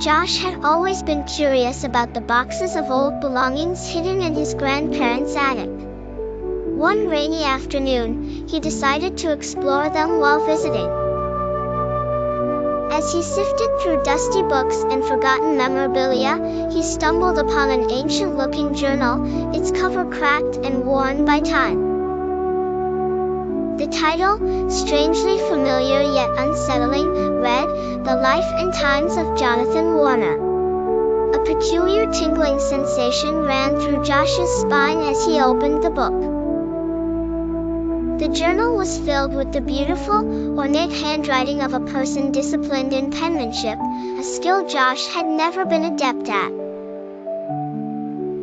Josh had always been curious about the boxes of old belongings hidden in his grandparents' attic. One rainy afternoon, he decided to explore them while visiting. As he sifted through dusty books and forgotten memorabilia, he stumbled upon an ancient-looking journal, its cover cracked and worn by time. The title, strangely familiar yet unsettling, read, "The Life and Times of Jonathan Warner." A peculiar tingling sensation ran through Josh's spine as he opened the book. The journal was filled with the beautiful, ornate handwriting of a person disciplined in penmanship, a skill Josh had never been adept at.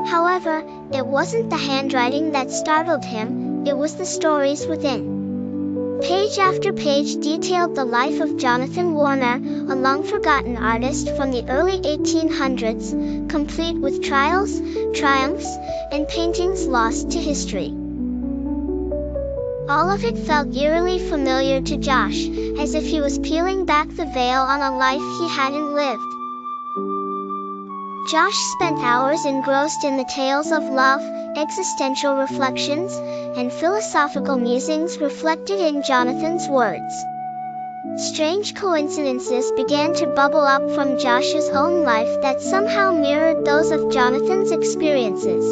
However, it wasn't the handwriting that startled him, it was the stories within. Page after page detailed the life of Jonathan Warner, a long-forgotten artist from the early 1800s, complete with trials, triumphs, and paintings lost to history. All of it felt eerily familiar to Josh, as if he was peeling back the veil on a life he hadn't lived. Josh spent hours engrossed in the tales of love, existential reflections, and philosophical musings reflected in Jonathan's words. Strange coincidences began to bubble up from Josh's own life that somehow mirrored those of Jonathan's experiences.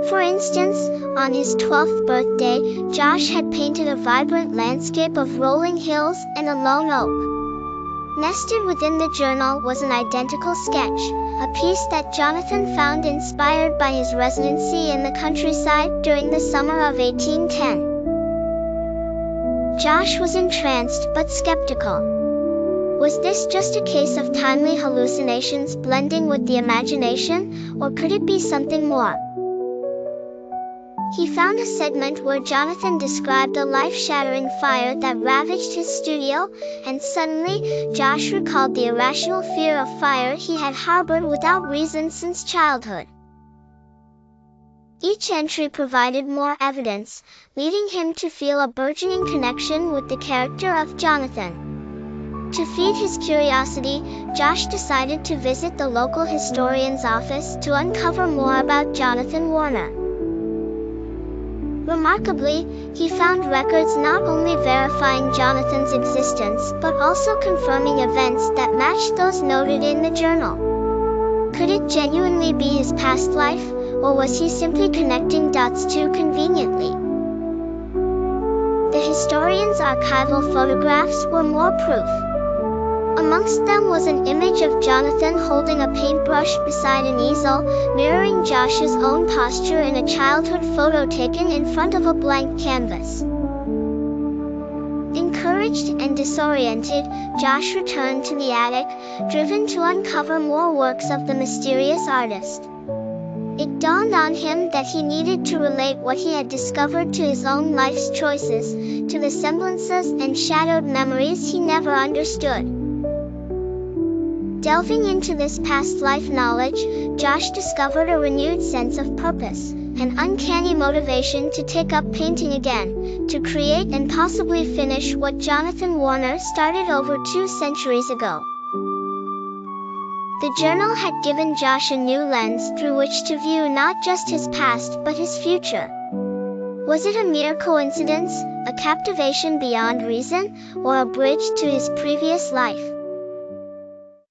For instance, on his 12th birthday, Josh had painted a vibrant landscape of rolling hills and a lone oak. Nested within the journal was an identical sketch, a piece that Jonathan found inspired by his residency in the countryside during the summer of 1810. Josh was entranced but skeptical. Was this just a case of timely hallucinations blending with the imagination, or could it be something more? He found a segment where Jonathan described a life-shattering fire that ravaged his studio, and suddenly, Josh recalled the irrational fear of fire he had harbored without reason since childhood. Each entry provided more evidence, leading him to feel a burgeoning connection with the character of Jonathan. To feed his curiosity, Josh decided to visit the local historian's office to uncover more about Jonathan Warner. Remarkably, he found records not only verifying Jonathan's existence but also confirming events that matched those noted in the journal. Could it genuinely be his past life, or was he simply connecting dots too conveniently? The historian's archival photographs were more proof. Amongst them was an image of Jonathan holding a paintbrush beside an easel, mirroring Josh's own posture in a childhood photo taken in front of a blank canvas. Encouraged and disoriented, Josh returned to the attic, driven to uncover more works of the mysterious artist. It dawned on him that he needed to relate what he had discovered to his own life's choices, to the semblances and shadowed memories he never understood. Delving into this past life knowledge, Josh discovered a renewed sense of purpose, an uncanny motivation to take up painting again, to create and possibly finish what Jonathan Warner started over 2 centuries ago. The journal had given Josh a new lens through which to view not just his past but his future. Was it a mere coincidence, a captivation beyond reason, or a bridge to his previous life?